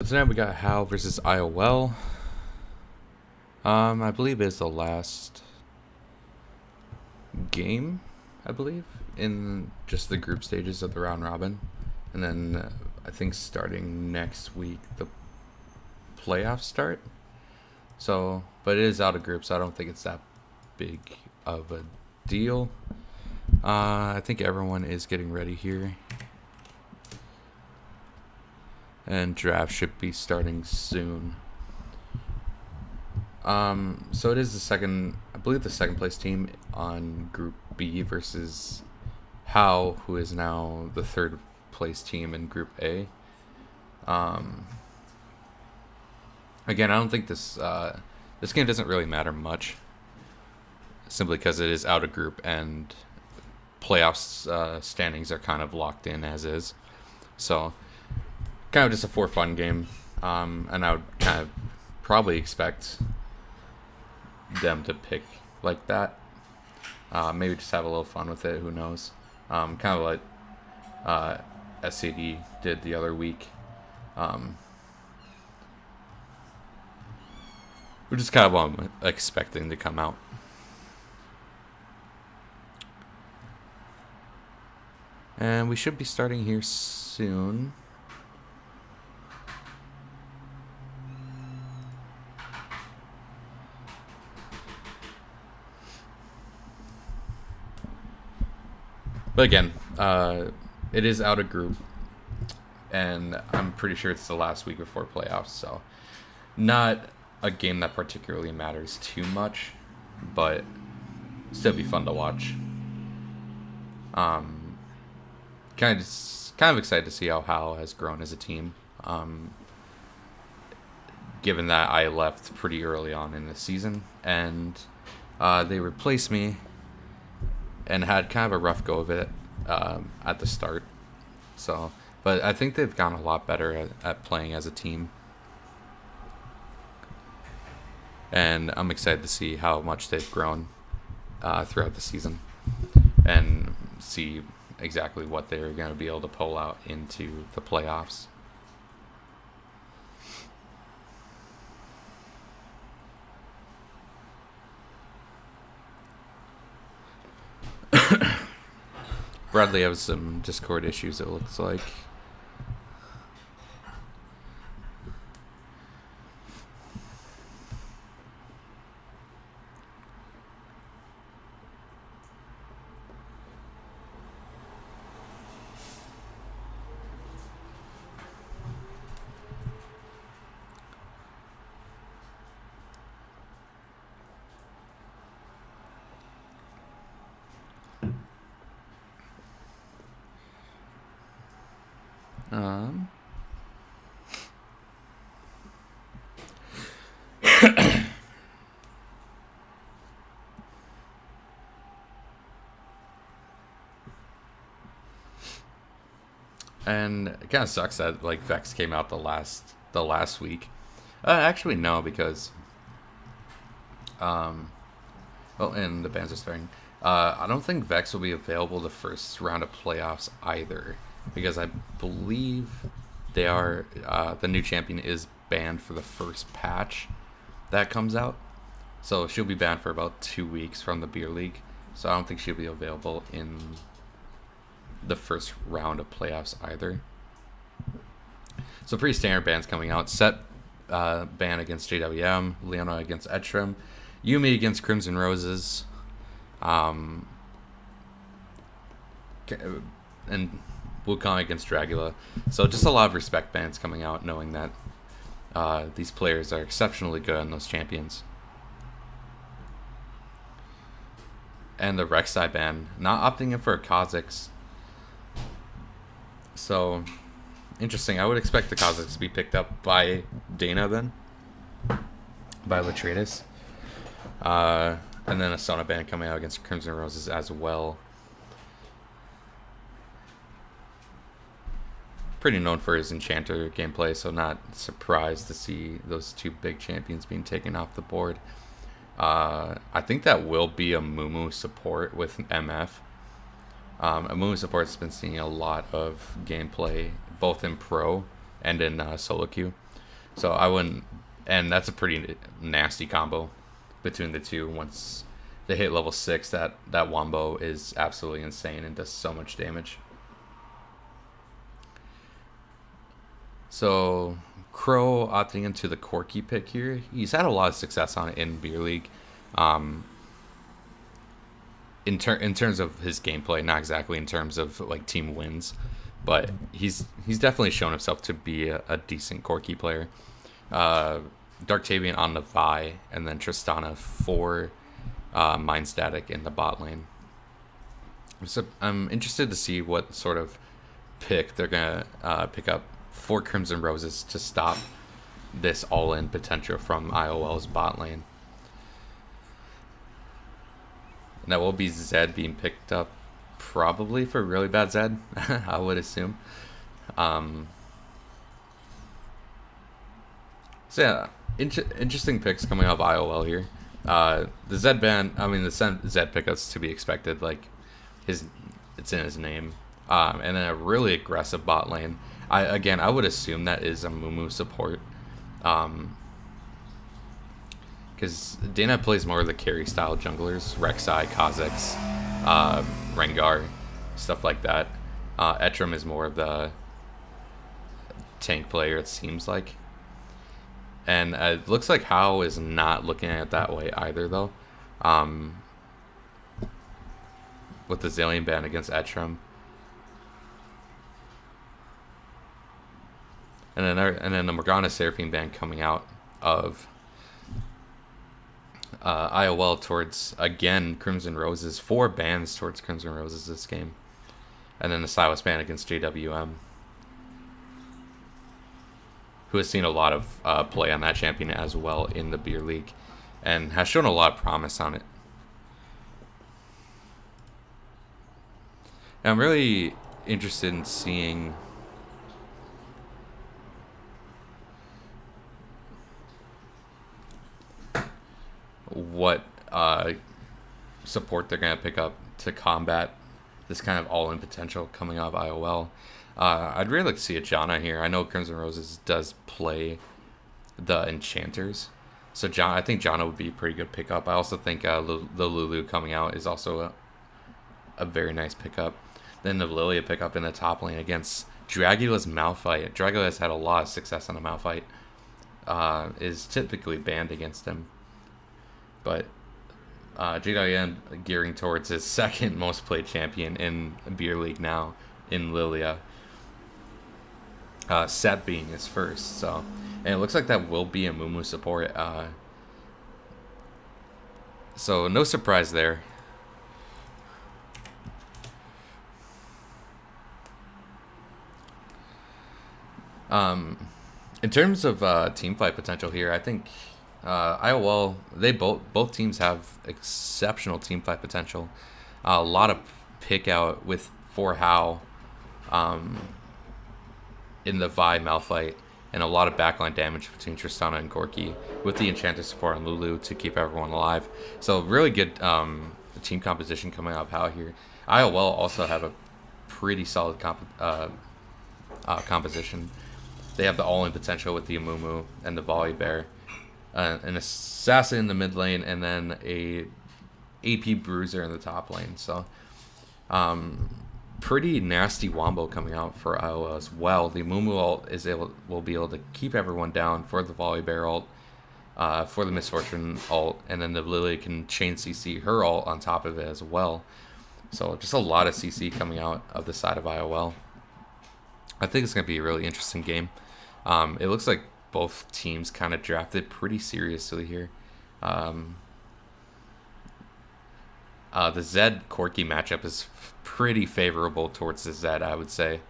Tonight we got Hal versus IOL. I believe it's the last game, I believe, in just the group stages of the round robin. And then I think starting next week, the playoffs start. So, but it is out of group, so I don't think it's that big of a deal. I think everyone is getting ready here. And draft should be starting soon. So it is I believe the second place team on Group B versus Howe, who is now the third place team in Group A. Again, I don't think this game doesn't really matter much, simply because it is out of group and playoffs standings are kind of locked in as is. So kind of just a for fun game, and I would kind of probably expect them to pick like that. Maybe just have a little fun with it. Who knows? Kind of like STD did the other week. Which is kind of what I'm expecting to come out. And we should be starting here soon. But again, it is out of group, and I'm pretty sure it's the last week before playoffs, so not a game that particularly matters too much, but still be fun to watch. Kind of excited to see how Hal has grown as a team. Given that I left pretty early on in the season, and they replaced me and had kind of a rough go of it at the start. So, but I think they've gotten a lot better at playing as a team. And I'm excited to see how much they've grown throughout the season and see exactly what they're going to be able to pull out into the playoffs. Bradley has some Discord issues, it looks like. And it kind of sucks that like Vex came out the last week. Actually, no, because well, and the bands are starting. I don't think Vex will be available the first round of playoffs either, because I believe they are the new champion is banned for the first patch that comes out. So she'll be banned for about 2 weeks from the beer league. So I don't think she'll be available in the first round of playoffs either. So pretty standard bans coming out. Set ban against JWM, Leona against Edstrom, Yumi against Crimson Roses, and Wukong against Dragula. So just a lot of respect bans coming out, knowing that these players are exceptionally good on those champions. And the Rek'Sai ban, not opting in for Kha'Zix. So, interesting. I would expect the Kha'Zix to be picked up by Dana then. By Latratus. And then a Sona ban coming out against Crimson Roses as well. Pretty known for his Enchanter gameplay, so not surprised to see those two big champions being taken off the board. I think that will be a Mumu support with MF. Amumu Support's been seeing a lot of gameplay, both in Pro and in solo queue. So I wouldn't, and that's a pretty nasty combo between the two. Once they hit level 6, that wombo is absolutely insane and does so much damage. So Crow opting into the Corki pick here. He's had a lot of success on it in Beer League. Um, in terms of his gameplay, not exactly in terms of like team wins, but he's definitely shown himself to be a decent Corki player. Darktavian on the Vi, and then Tristana for Mind Static in the bot lane. So I'm interested to see what sort of pick they're gonna pick up for Crimson Roses to stop this all-in potential from IOL's bot lane. And that will be Zed being picked up, probably for really bad Zed, I would assume. So yeah, interesting picks coming out of IOL here. The Zed ban, I mean the Zed pickup's to be expected. Like it's in his name. And then a really aggressive bot lane. I would assume that is a Mumu support. Because Dana plays more of the carry style junglers, Rek'Sai, Kha'Zix, Rengar, stuff like that. Etram is more of the tank player, it seems like. And it looks like Hao is not looking at it that way either, though. With the Zillion ban against Etram. And then the Morgana Seraphine ban coming out of IOL towards, again, Crimson Roses. 4 bans towards Crimson Roses this game. And then the Silas ban against JWM, who has seen a lot of play on that champion as well in the Beer League and has shown a lot of promise on it. And I'm really interested in seeing what support they're going to pick up to combat this kind of all-in potential coming out of IOL. I'd really like to see a Janna here. I know Crimson Roses does play the Enchanters, so I think Janna would be a pretty good pickup. I also think the Lulu coming out is also a very nice pickup. Then the Lilia pickup in the top lane against Dragula's Malphite. Dragula has had a lot of success on the Malphite. Is typically banned against him. But JWM gearing towards his second most played champion in Beer League now in Lilia. Set being his first, so, and it looks like that will be a Mumu support. So no surprise there. In terms of team fight potential here, I think IOL, they both teams have exceptional team fight potential. A lot of pick out for Hao in the Vi Malphite, and a lot of backline damage between Tristana and Corki with the Enchanter support on Lulu to keep everyone alive. So really good team composition coming out of Hao here. IOL also have a pretty solid composition. They have the all-in potential with the Amumu and the Volibear. An assassin in the mid lane, and then a AP bruiser in the top lane. So pretty nasty wombo coming out for IOL as well. The Mumu ult will be able to keep everyone down for the Volibear ult, for the Misfortune ult, and then the Lily can chain CC her ult on top of it as well. So just a lot of CC coming out of the side of IOL. I think it's going to be a really interesting game. It looks like both teams kind of drafted pretty seriously here. The Zed Corki matchup is pretty favorable towards the Zed, I would say.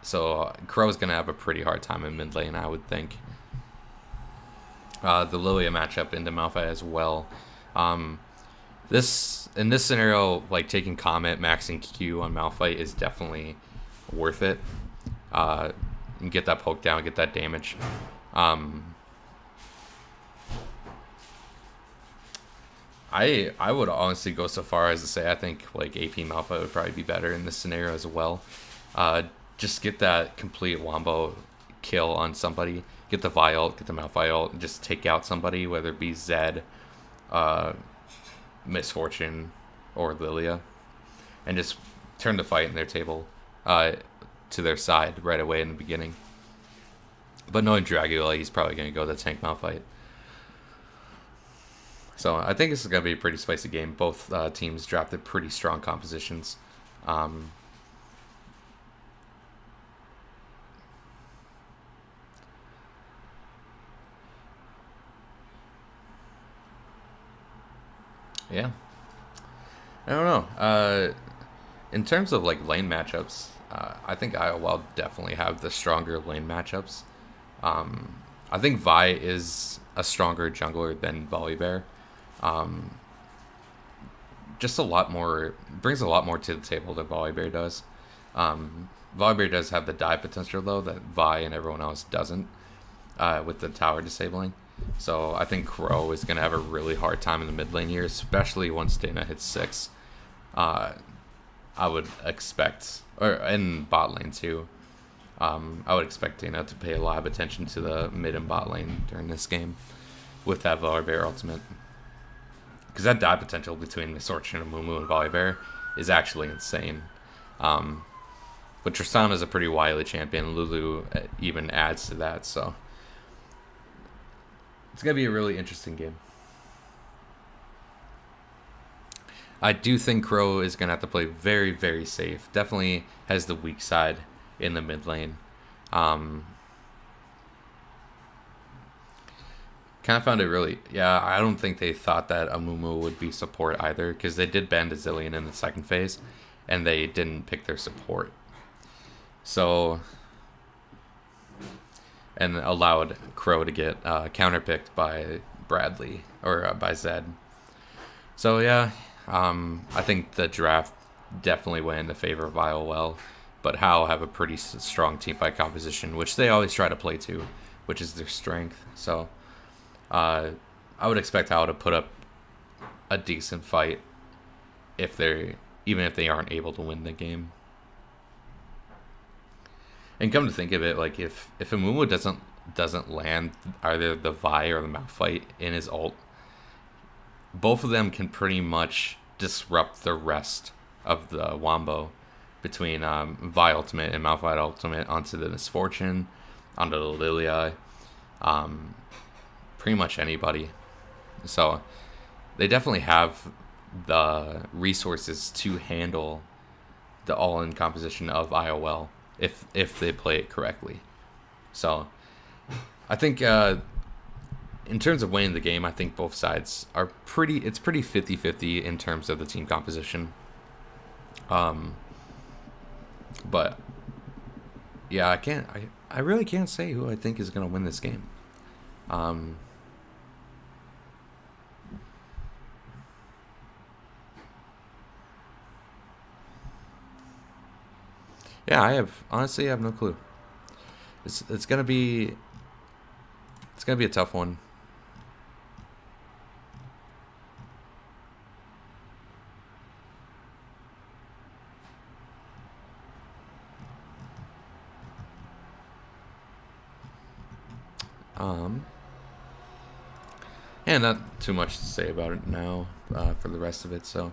So Crow's going to have a pretty hard time in mid lane, I would think. The Lilia matchup into Malphite as well. In this scenario, like taking Comet, maxing Q on Malphite is definitely worth it. And get that poke down, get that damage. I would honestly go so far as to say I think like AP Malphite would probably be better in this scenario as well. Just get that complete wombo, kill on somebody, get the vial, get the Malphite ult, and just take out somebody, whether it be Zed, uh, Misfortune, or Lilia, and just turn the fight in their table to their side right away in the beginning. But knowing Dragula, he's probably going to go the tank Malphite. So I think this is going to be a pretty spicy game. Both teams drafted pretty strong compositions. Yeah. I don't know. In terms of like lane matchups, I think IOL definitely have the stronger lane matchups. I think Vi is a stronger jungler than Volibear. Just a lot more, brings a lot more to the table than Volibear does. Volibear does have the dive potential though that Vi and everyone else doesn't, with the tower disabling. So I think Crow is going to have a really hard time in the mid lane here, especially once Dana hits 6. I would expect, or in bot lane too, I would expect Dana to pay a lot of attention to the mid and bot lane during this game with that Volibear ultimate. Because that dive potential between Misfortune and Mumu and Volibear is actually insane. But Tristana is a pretty wily champion. Lulu even adds to that, so it's going to be a really interesting game. I do think Crow is going to have to play very, very safe. Definitely has the weak side in the mid lane. Kind of found it really... Yeah, I don't think they thought that Amumu would be support either, because they did ban Zillion in the second phase, and they didn't pick their support. So... and allowed Crow to get counterpicked by Bradley, or by Zed. So yeah, I think the draft definitely went in the favor of IOL, but Hao have a pretty strong team fight composition, which they always try to play to, which is their strength. So I would expect Hao to put up a decent fight even if they aren't able to win the game. And come to think of it, like if Amumu doesn't land either the Vi or the Malphite in his ult, both of them can pretty much disrupt the rest of the Wombo between Vi ultimate and Malphite ultimate onto the Misfortune, onto the Lilia, pretty much anybody. So they definitely have the resources to handle the all-in composition of IOL. If they play it correctly. So I think in terms of winning the game, I think both sides are pretty 50-50 in terms of the team composition. But yeah, I really can't say who I think is going to win this game. Yeah, I have no clue. It's gonna be a tough one. And not too much to say about it now for the rest of it. So.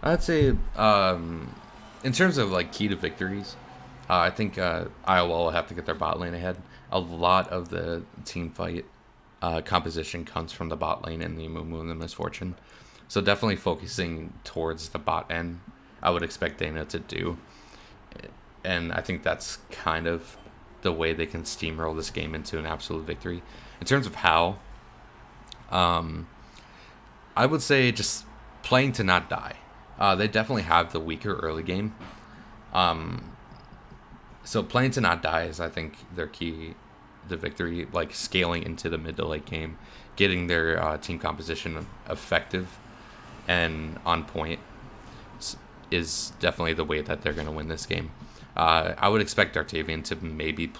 I'd say, in terms of like key to victories, I think IOL will have to get their bot lane ahead. A lot of the team fight composition comes from the bot lane and the Amumu and the Misfortune. So definitely focusing towards the bot end, I would expect Dana to do. And I think that's kind of the way they can steamroll this game into an absolute victory. In terms of how, I would say just playing to not die. They definitely have the weaker early game. So playing to not die is, I think, their key to victory. Like scaling into the mid to late game, getting their team composition effective and on point is definitely the way that they're going to win this game. I would expect Dartavian to maybe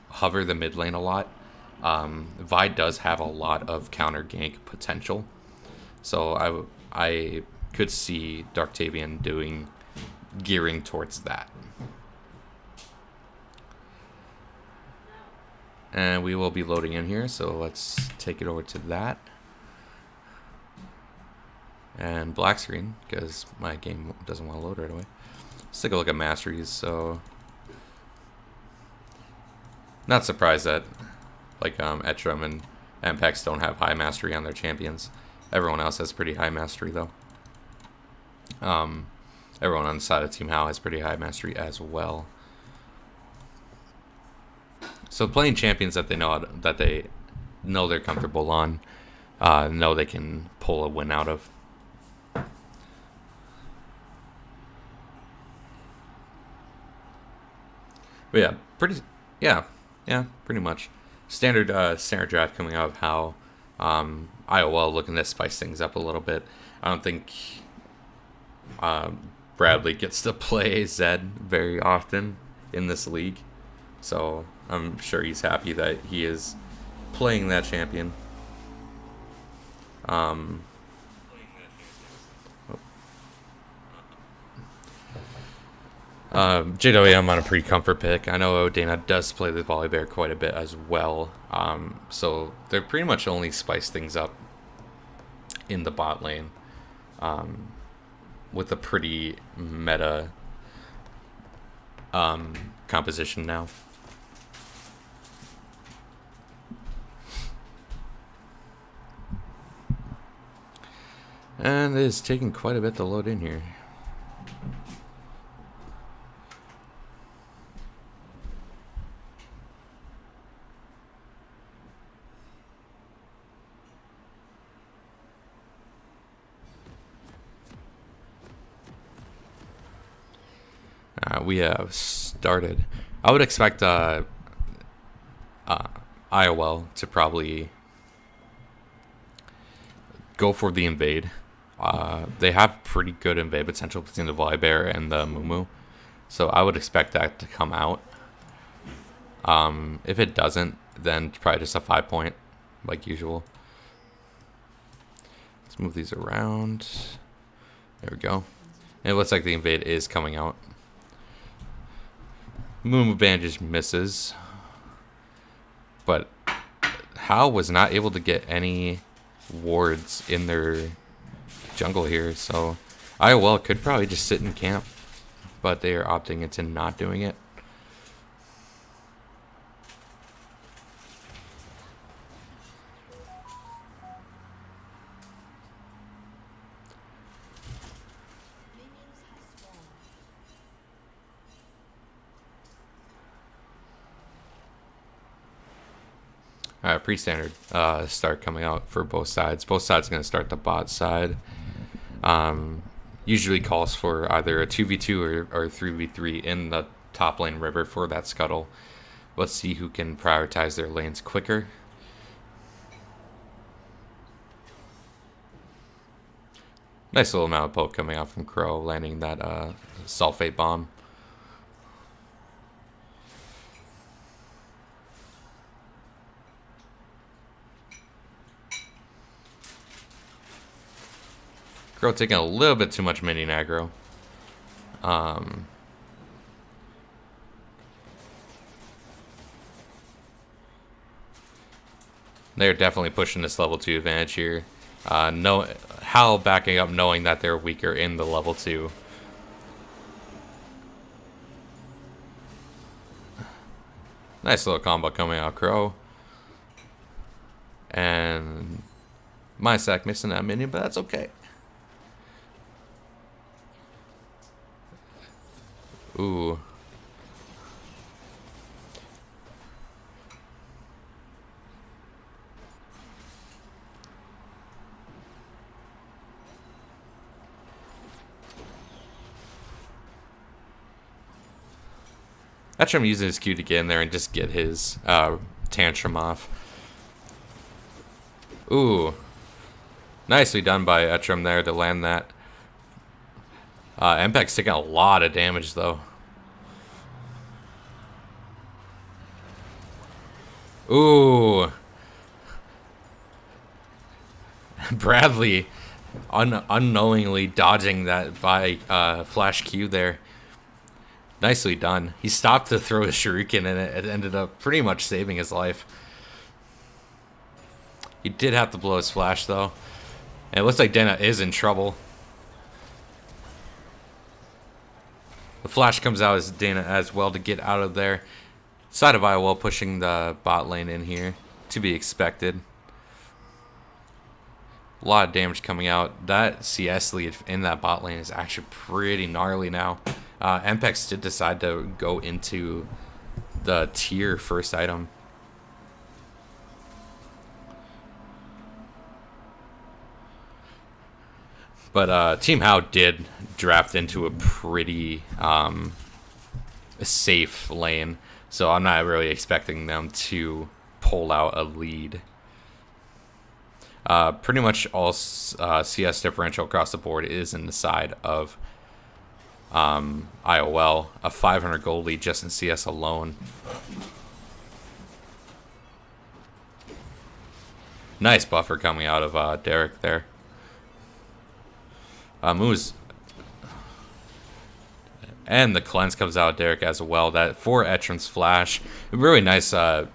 hover the mid lane a lot. Vi does have a lot of counter gank potential, so I could see Dartavian gearing towards that. And we will be loading in here, so let's take it over to that. And black screen, because my game doesn't want to load right away. Let's take a look at masteries. So, not surprised that like Etram and Ampex don't have high mastery on their champions. Everyone else has pretty high mastery though. Everyone on the side of Team Hao has pretty high mastery as well. So playing champions that they know they're comfortable on, know they can pull a win out of. But yeah, pretty much standard draft coming out of Hao. IOL looking to spice things up a little bit. I don't think Bradley gets to play Zed very often in this league, so I'm sure he's happy that he is playing that champion. JWM on a pretty comfort pick. I know Dana does play the Volibear quite a bit as well. So they're pretty much only spice things up in the bot lane with a pretty meta composition now. And it is taking quite a bit to load in here. We have started. I would expect IOL to probably go for the invade. They have pretty good invade potential between the Volibear and the Mumu, so I would expect that to come out. If it doesn't, then probably just a 5-point, like usual. Let's move these around. There we go. And it looks like the invade is coming out. Mumu Bandage misses, but Hao was not able to get any wards in their jungle here, so IOL could probably just sit in camp, but they are opting into not doing it. Alright, pre-standard start coming out for both sides. Both sides are going to start the bot side. Usually calls for either a 2v2 or 3v3 in the top lane river for that scuttle. Let's see who can prioritize their lanes quicker. Nice little amount of poke coming out from Crow, landing that sulfate bomb. Crow taking a little bit too much minion aggro. They're definitely pushing this level 2 advantage here. Hal backing up knowing that they're weaker in the level 2. Nice little combo coming out, Crow. And my sack missing that minion, but that's okay. Ooh. Etrim using his Q to get in there and just get his tantrum off. Ooh. Nicely done by Etrim there to land that. Impact's taking a lot of damage, though. Ooh. Bradley unknowingly dodging that by Flash Q there. Nicely done. He stopped to throw a shuriken, and it ended up pretty much saving his life. He did have to blow his flash, though. And it looks like Dana is in trouble. The flash comes out as Dana as well to get out of there. Side of IOL pushing the bot lane in here. To be expected. A lot of damage coming out. That CS lead in that bot lane is actually pretty gnarly now. Mpex did decide to go into the tier first item. But Team How did draft into a pretty safe lane. So I'm not really expecting them to pull out a lead. Pretty much all CS differential across the board is in the side of IOL. A 500 gold lead just in CS alone. Nice buffer coming out of Derek there. Moose. And the cleanse comes out of Derek as well. That for Etrim's flash. A really nice try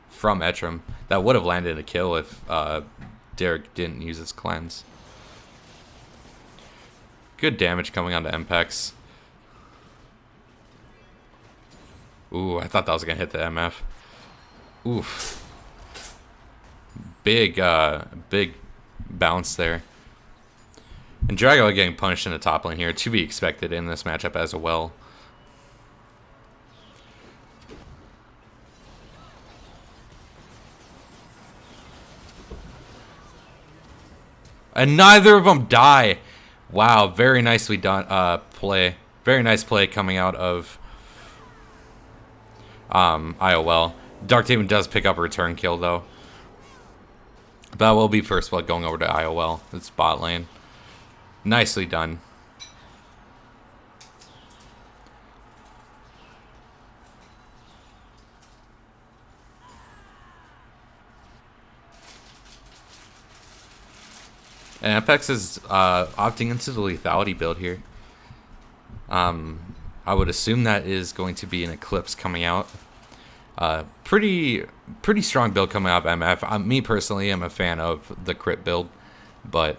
from Etrim. That would have landed a kill if Derek didn't use his cleanse. Good damage coming onto Mpex. Ooh, I thought that was going to hit the MF. Oof. Big bounce there. And Drago getting punished in the top lane here. To be expected in this matchup as well. And neither of them die. Wow, very nicely done play. Very nice play coming out of IOL. Dark Demon does pick up a return kill, though. That will be first blood going over to IOL. It's bot lane. Nicely done. And Apex is opting into the lethality build here. I would assume that is going to be an Eclipse coming out. Pretty strong build coming out of MF. Me personally, am a fan of the crit build, but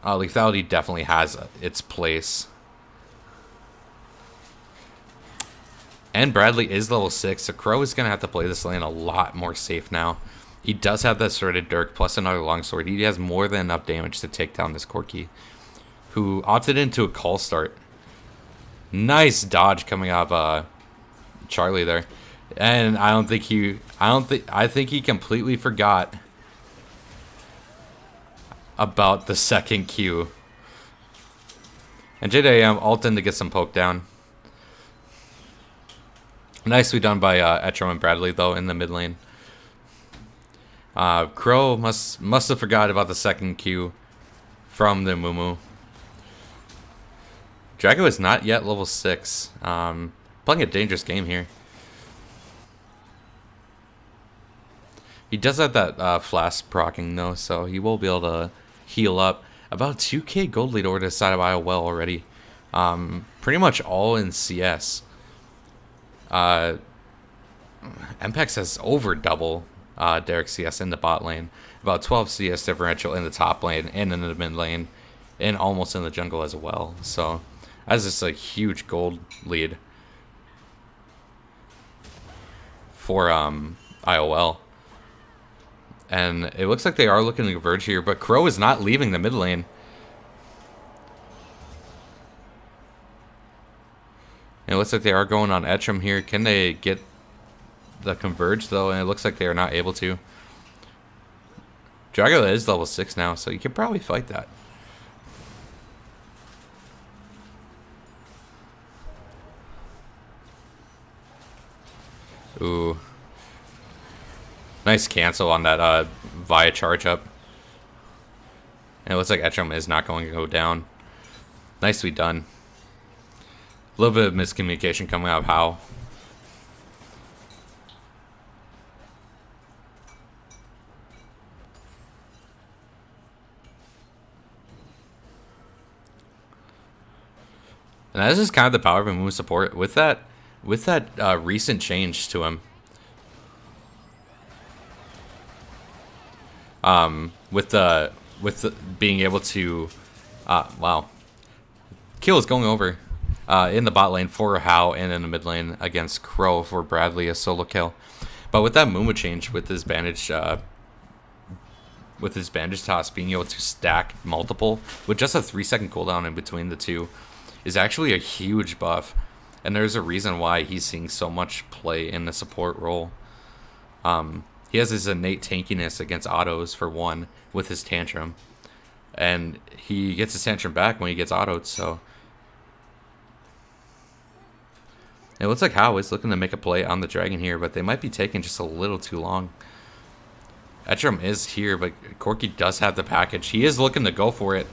lethality definitely has its place. And Bradley is level 6, so Crow is going to have to play this lane a lot more safe now. He does have that sorted Dirk plus another longsword. He has more than enough damage to take down this Corki, who opted into a call start. Nice dodge coming out of Charlie there. And I think he completely forgot about the second Q. And JDM ulted to get some poke down. Nicely done by Etrim and Bradley though in the mid lane. Crow must have forgot about the second Q from the Mumu. Drago is not yet level 6. Playing a dangerous game here. He does have that flask proccing though, so he will be able to heal up. About 2k gold lead over to the side of IOL already. Pretty much all in CS. MPEX has over double Derek CS in the bot lane. About 12 CS differential in the top lane and in the mid lane. And almost in the jungle as well. So that's just a huge gold lead for IOL. And it looks like they are looking to converge here, but Crow is not leaving the mid lane. And it looks like they are going on Etrim here. Can they get the converge though? And it looks like they are not able to. Drago is level 6 now, so you could probably fight that. Ooh. Nice cancel on that via charge up. And it looks like Etcham is not going to go down. Nicely done. A little bit of miscommunication coming out of Howe. And that's just kind of the power of a move support with that recent change to him. With the being able to, wow, Kill is going over in the bot lane for Howe and in the mid lane against Crow for Bradley, a solo kill. But with that Mumu change, with his bandage toss being able to stack multiple with just a 3-second cooldown in between the two is actually a huge buff, and there's a reason why he's seeing so much play in the support role. He has his innate tankiness against autos for one with his tantrum, and he gets his tantrum back when he gets autoed. So it looks like Howe is looking to make a play on the dragon here, but they might be taking just a little too long. Etcham is here, but Corki does have the package. He is looking to go for it.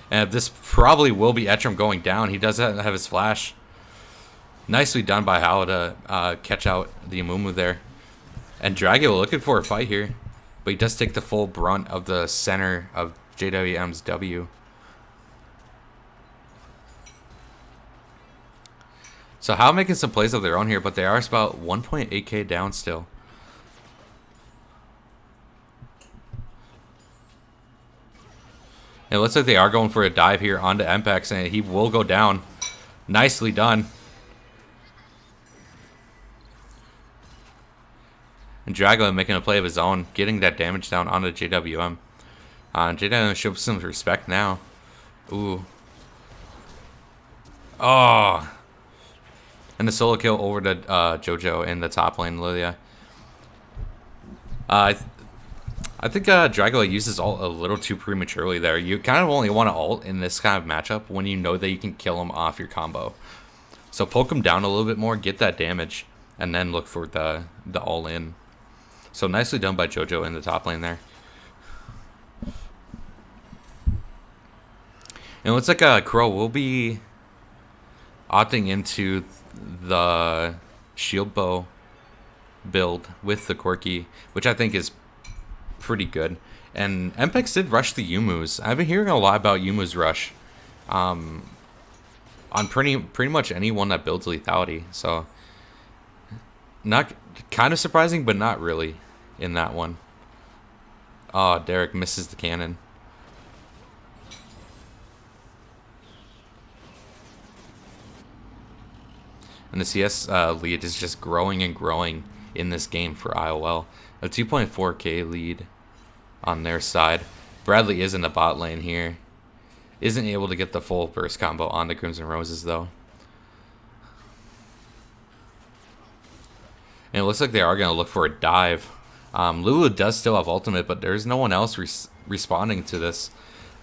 And this probably will be Etcham going down. He does have his flash. Nicely done by Howe to catch out the Amumu there. And Dragula looking for a fight here. But he does take the full brunt of the center of JWM's W. So Howe making some plays of their own here, but they are about 1.8k down still. It looks like they are going for a dive here onto Mpex, and he will go down. Nicely done. And Dragula making a play of his own, getting that damage down onto JWM. JWM shows some respect now. Ooh. Oh. And the solo kill over to Jojo in the top lane, Lilia. I think Dragula uses ult a little too prematurely there. You kind of only want to ult in this kind of matchup when you know that you can kill him off your combo. So poke him down a little bit more, get that damage, and then look for the all-in. So nicely done by Jojo in the top lane there. And it looks like Crow will be opting into the shield bow build with the Corki, which I think is pretty good. And Mpex did rush the Yumus. I've been hearing a lot about Yumu's rush on pretty much anyone that builds lethality. So not kind of surprising, but not really in that one. Oh, Derek misses the cannon. And the CS lead is just growing and growing in this game for IOL. A 2.4k lead on their side. Bradley is in the bot lane here. Isn't able to get the full burst combo on the Crimson Roses though. And it looks like they are going to look for a dive. Lulu does still have ultimate, but there's no one else responding to this.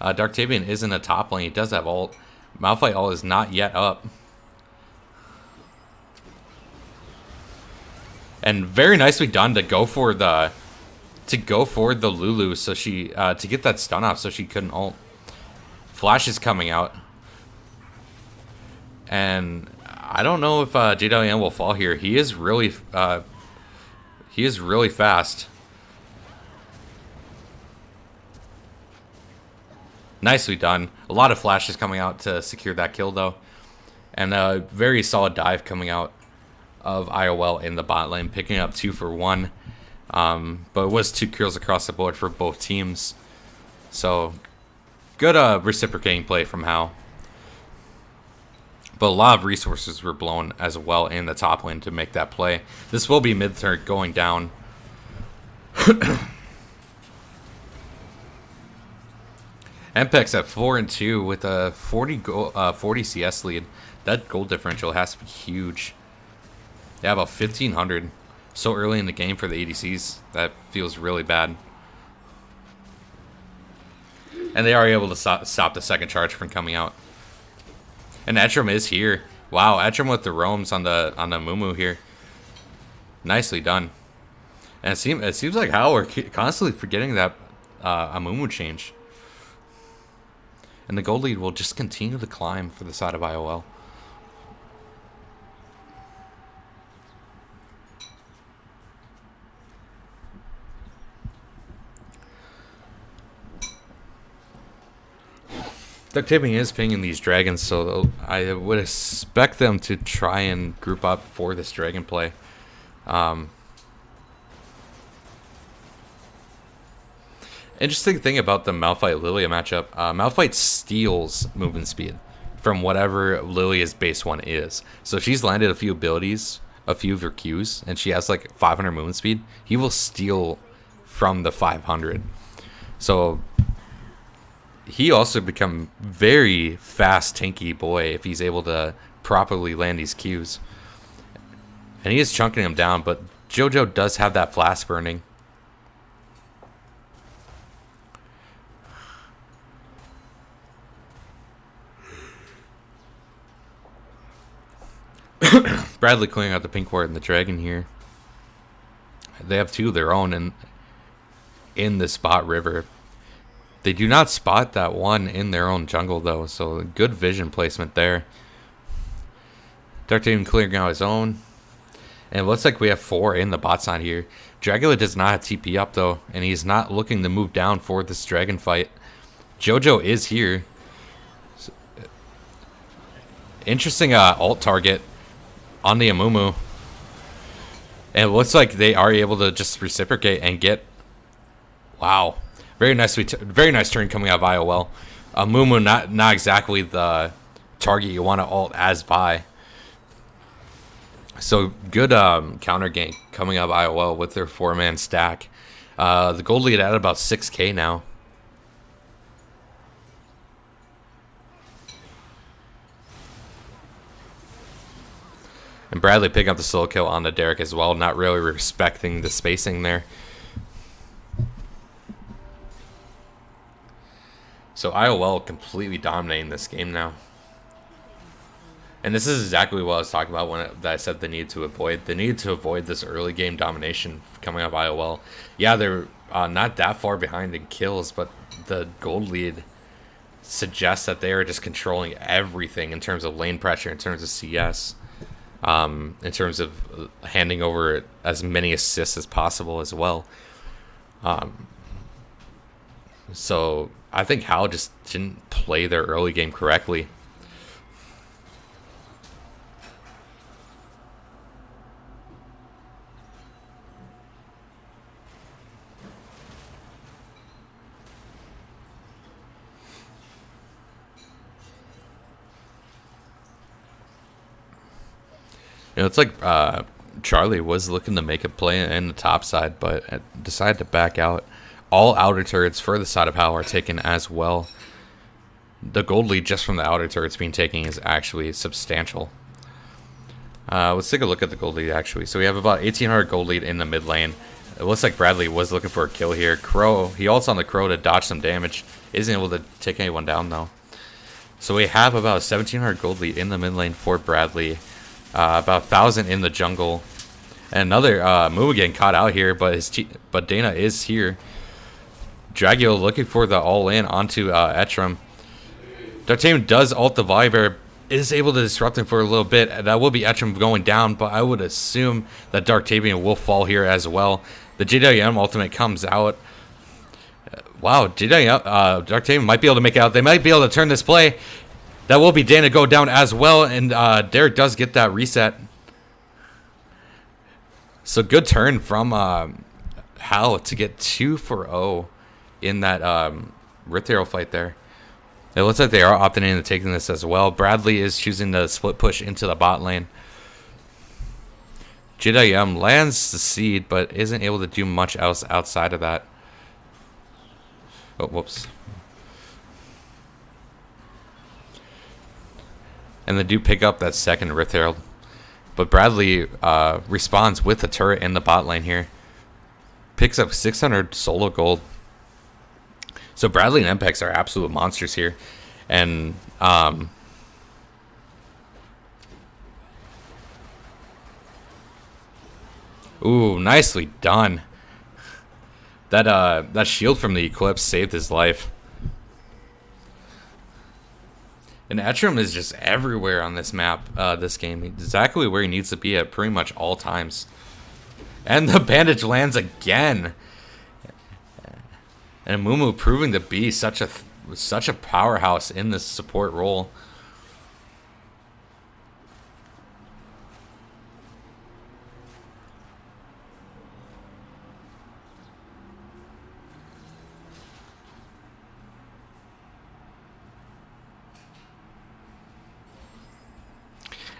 Darktavian is in the top lane. He does have ult. Malphite ult is not yet up. And very nicely done to go for the Lulu, so she to get that stun off, so she couldn't ult. Flash is coming out, and I don't know if JWM will fall here. He is really fast. Nicely done. A lot of flashes coming out to secure that kill though, and a very solid dive coming out of IOL in the bot lane, picking up 2 for 1. But it was 2 kills across the board for both teams. So good reciprocating play from Howe. But a lot of resources were blown as well in the top lane to make that play. This will be mid-turn going down. Mpex at 4-2 with a 40 CS lead. That gold differential has to be huge. Yeah, about 1,500 so early in the game for the ADCs. That feels really bad. And they are able to stop the second charge from coming out. And Etcham is here. Wow, Etcham with the roams on the Mumu here. Nicely done. And it seems like how we're constantly forgetting that Amumu change. And the gold lead will just continue to climb for the side of IOL. Duct taping is pinging these dragons, so I would expect them to try and group up for this dragon play. Interesting thing about the Malphite Lilia matchup, Malphite steals movement speed from whatever Lilia's base one is. So if she's landed a few abilities, a few of her Qs, and she has like 500 movement speed, he will steal from the 500. So he also become very fast tanky boy if he's able to properly land these Qs. And he is chunking them down, but JoJo does have that flash burning. Bradley clearing out the pink ward and the dragon here. They have two of their own in the spot river. They do not spot that one in their own jungle though, so good vision placement there. Dark Team clearing out his own. And it looks like we have 4 in the bot side here. Dragula does not have TP up though, and he's not looking to move down for this dragon fight. JoJo is here. Interesting alt target on the Amumu. And it looks like they are able to just reciprocate and get... Wow. Very nice turn coming out of IOL. Amumu not exactly the target you want to ult as Vi. So good counter gank coming out of IOL with their 4-man stack. The gold lead at about 6k now. And Bradley picking up the solo kill on the Derek as well, not really respecting the spacing there. So IOL completely dominating this game now. And this is exactly what I was talking about when I said the need to avoid. The need to avoid this early game domination coming up IOL. Yeah, they're not that far behind in kills, but the gold lead suggests that they are just controlling everything in terms of lane pressure, in terms of CS. In terms of handing over as many assists as possible as well. So I think Hal just didn't play their early game correctly. You know, it's like Charlie was looking to make a play in the top side, but decided to back out. All outer turrets for the side of Hal are taken as well. The gold lead just from the outer turrets being taken is actually substantial. Let's take a look at the gold lead actually. So we have about 1800 gold lead in the mid lane. It looks like Bradley was looking for a kill here. Crow, he ults on the Crow to dodge some damage. Isn't able to take anyone down though. So we have about 1700 gold lead in the mid lane for Bradley. About 1,000 in the jungle. And another move getting caught out here, but Dana is here. Dragula looking for the all-in onto Etram. Dartavian does ult the Volibear, is able to disrupt him for a little bit. That will be Etram going down, but I would assume that Dartavian will fall here as well. The JWM ultimate comes out. Wow, Dartavian might be able to make it out. They might be able to turn this play. That will be Dana go down as well, and Derek does get that reset. So good turn from Hal to get 2 for 0 in that Rift Arrow fight there. It looks like they are opting into taking this as well. Bradley is choosing to split push into the bot lane. JWM lands the seed, but isn't able to do much else outside of that. Oh, whoops. And they do pick up that second Rift Herald. But Bradley responds with a turret in the bot lane here. Picks up 600 solo gold. So Bradley and Mpex are absolute monsters here. And Ooh, nicely done. That shield from the Eclipse saved his life. And Etrim is just everywhere on this map, this game. Exactly where he needs to be at pretty much all times. And the bandage lands again. And Mumu proving to be such a powerhouse in this support role.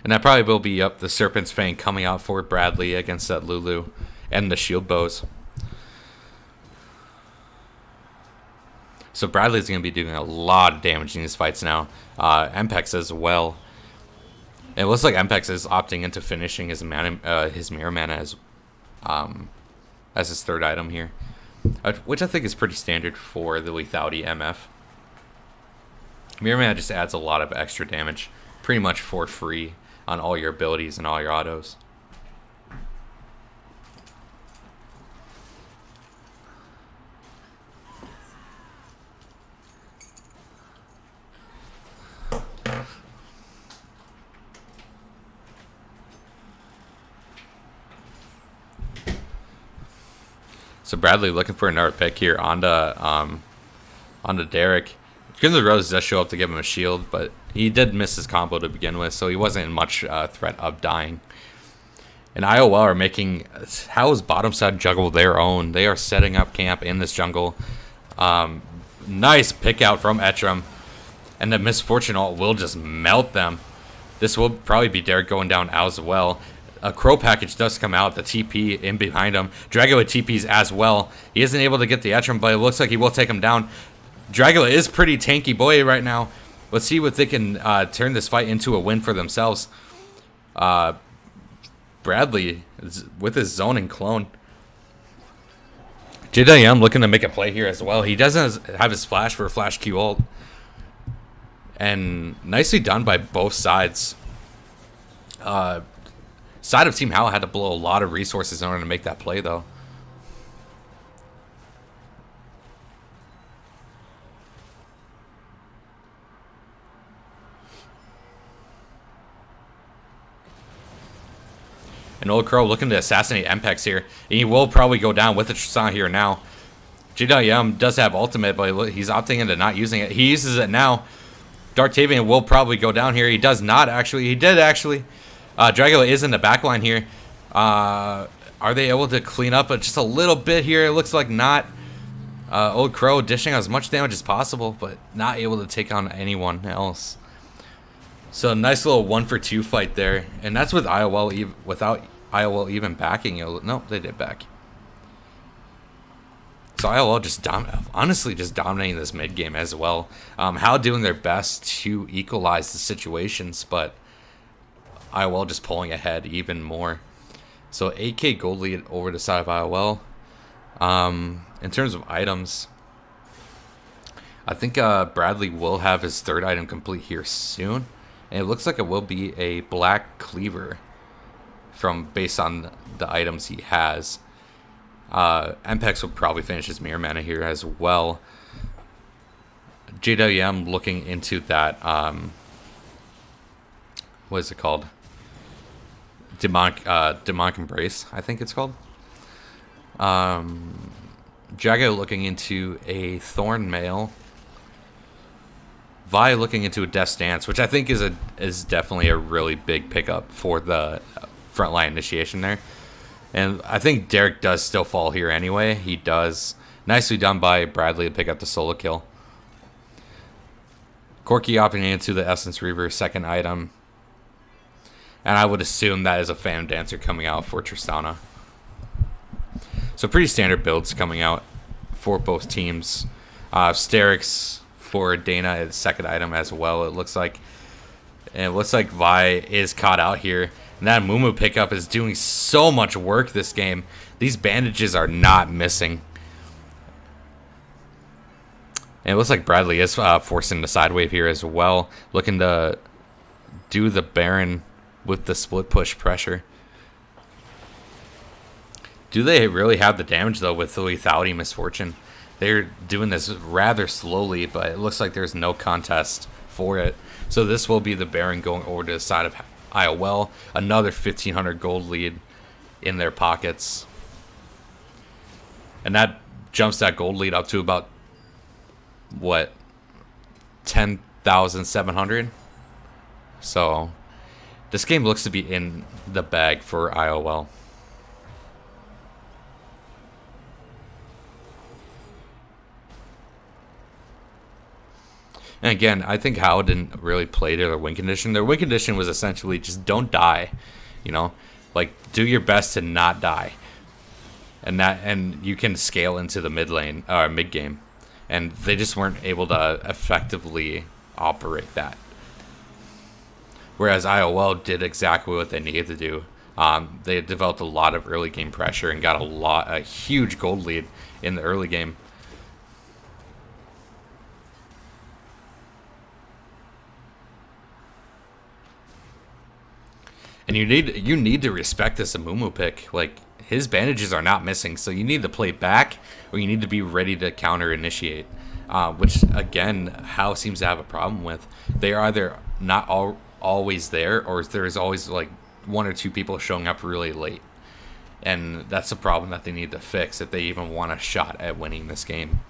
And that probably will be up the Serpent's Fang coming out for Bradley against that Lulu and the shield bows. So Bradley's going to be doing a lot of damage in these fights now. Mpex as well. It looks like Mpex is opting into finishing his mirror mana as his third item here, which I think is pretty standard for the lethality MF. Mirror mana just adds a lot of extra damage, pretty much for free on all your abilities and all your autos. So Bradley looking for another pick here onto Derek. Given the Rose does show up to give him a shield, but he did miss his combo to begin with, so he wasn't in much threat of dying. And IOL are making How's bottom side jungle their own. They are setting up camp in this jungle. Nice pick out from Etrim. And the Misfortune ult will just melt them. This will probably be Derek going down as well. A Crow package does come out, the TP in behind him. Dragula TPs as well. He isn't able to get the Etrim, but it looks like he will take him down. Dragula is pretty tanky boy right now. Let's see what they can turn this fight into a win for themselves. Bradley with his zoning clone. JWM looking to make a play here as well. He doesn't have his flash for a flash Q ult. And nicely done by both sides. Side of Team Howl had to blow a lot of resources in order to make that play, though. And Old Crow looking to assassinate Mpex here. And he will probably go down with the Tristana here now. JWM does have ultimate, but he's opting into not using it. He uses it now. Darktavian will probably go down here. He does not actually. He did actually. Dragula is in the back line here. Are they able to clean up just a little bit here? It looks like not. Old Crow dishing out as much damage as possible, but not able to take on anyone else. So nice little 1-for-2 fight there. And that's with IOL without IOL even backing. No, they did back. So IOL just honestly just dominating this mid game as well. How doing their best to equalize the situations, but IOL just pulling ahead even more. So 8k gold lead over the side of IOL. In terms of items, I think Bradley will have his third item complete here soon. And it looks like it will be a black cleaver based on the items he has. Mpex will probably finish his mirror mana here as well. JWM looking into that, what is it called? Demonic Embrace, I think it's called. Jago looking into a Thorn Mail. Vi looking into a Death Dance, which I think is definitely a really big pickup for the frontline initiation there. And I think Derek does still fall here anyway. He does. Nicely done by Bradley to pick up the solo kill. Corki opting into the Essence Reaver, second item. And I would assume that is a Phantom Dancer coming out for Tristana. So pretty standard builds coming out for both teams. Sterix for Dana is second item as well, it looks like. And it looks like Vi is caught out here. And that Mumu pickup is doing so much work this game. These bandages are not missing. And it looks like Bradley is forcing the side wave here as well. Looking to do the Baron with the split push pressure. Do they really have the damage, though, with the lethality misfortune? They're doing this rather slowly, but it looks like there's no contest for it. So this will be the Baron going over to the side of IOL. Another 1,500 gold lead in their pockets. And that jumps that gold lead up to about, what, 10,700? So this game looks to be in the bag for IOL. And again, I think Howe didn't really play to their win condition. Their win condition was essentially just don't die, you know, like do your best to not die, and you can scale into the mid lane or mid game, and they just weren't able to effectively operate that. Whereas IOL did exactly what they needed to do. They developed a lot of early game pressure and got a huge gold lead in the early game. And you need to respect this Amumu pick. Like, his bandages are not missing, so you need to play back, or you need to be ready to counter initiate. Which again, Howe seems to have a problem with. They are either not always there, or there's always like one or two people showing up really late, and that's a problem that they need to fix if they even want a shot at winning this game.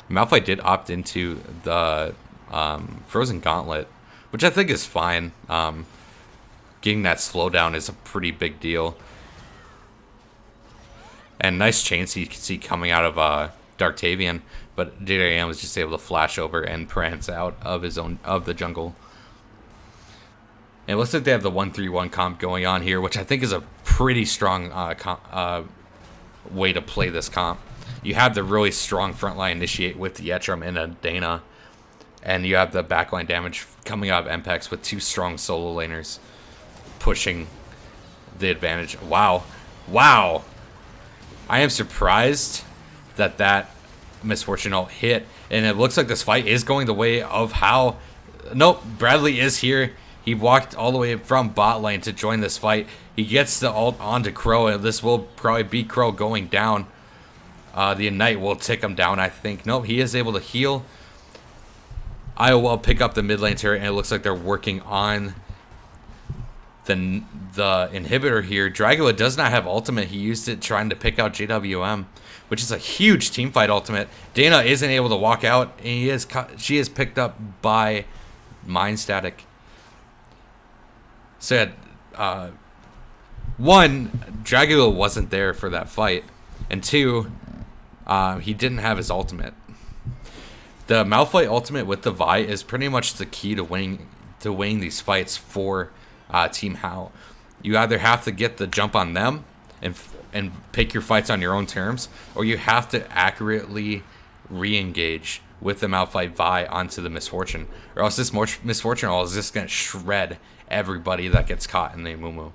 Malphite did opt into the Frozen Gauntlet, which I think is fine. Getting that slowdown is a pretty big deal. And nice chains you can see coming out of Darktavian, but JDM was just able to flash over and prance out of the jungle. And it looks like they have the 1-3-1 comp going on here, which I think is a pretty strong way to play this comp. You have the really strong frontline initiate with the Yetrum and a Dana. And you have the backline damage coming out of MPEX with two strong solo laners pushing the advantage. Wow. Wow. I am surprised that misfortune ult hit. And it looks like this fight is going the way of Howe. Nope, Bradley is here. He walked all the way from bot lane to join this fight. He gets the ult onto Crow, and this will probably be Crow going down. The Ignite will tick him down, I think. Nope, he is able to heal. IOL pick up the mid lane turret, and it looks like they're working on the inhibitor here. Dragula does not have ultimate. He used it trying to pick out JWM, which is a huge teamfight ultimate. Dana isn't able to walk out, and she is picked up by Mind Static. So, one, Dragula wasn't there for that fight, and two, he didn't have his ultimate. The Malphite ultimate with the Vi is pretty much the key to winning these fights for Team Howe. You either have to get the jump on them and pick your fights on your own terms, or you have to accurately re-engage with the Malphite Vi onto the Misfortune, or else this Misfortune ult is just going to shred everybody that gets caught in the Amumu.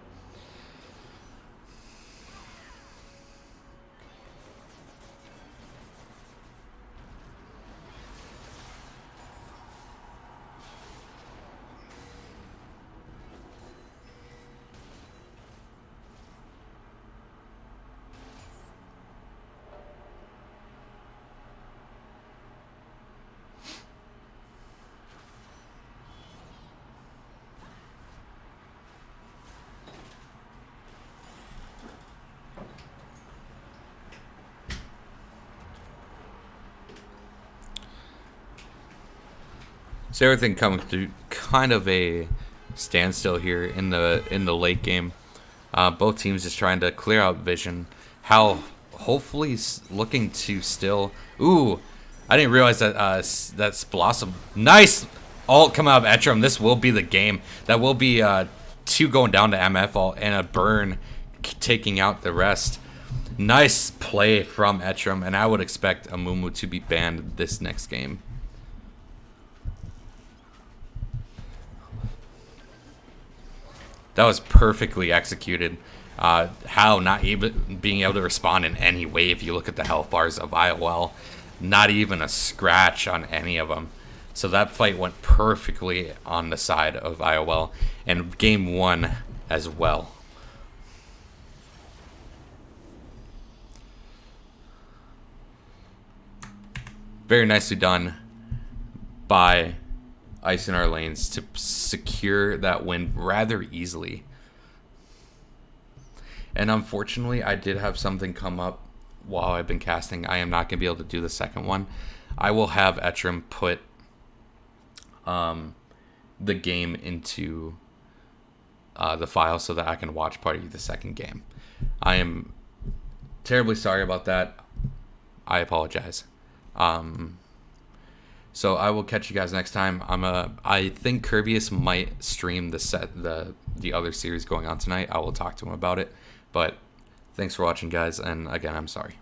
So everything coming to kind of a standstill here in the late game. Both teams just trying to clear out vision. Hal hopefully looking to still. Ooh, I didn't realize that that's Blossom. Nice ult come out of Etrum. This will be the game. That will be 2 going down to MF ult and a burn taking out the rest. Nice play from Etrum, and I would expect Amumu to be banned this next game. That was perfectly executed. How not even being able to respond in any way. If you look at the health bars of IOL, not even a scratch on any of them. So that fight went perfectly on the side of IOL, and game 1 as well. Very nicely done by Ice in our lanes to secure that win rather easily. And unfortunately, I did have something come up while I've been casting. I am not going to be able to do the second one. I will have Etrim put the game into the file so that I can watch part of the second game. I am terribly sorry about that. I apologize. So I will catch you guys next time. I think Kirbyus might stream the other series going on tonight. I will talk to him about it. But thanks for watching, guys, and again, I'm sorry.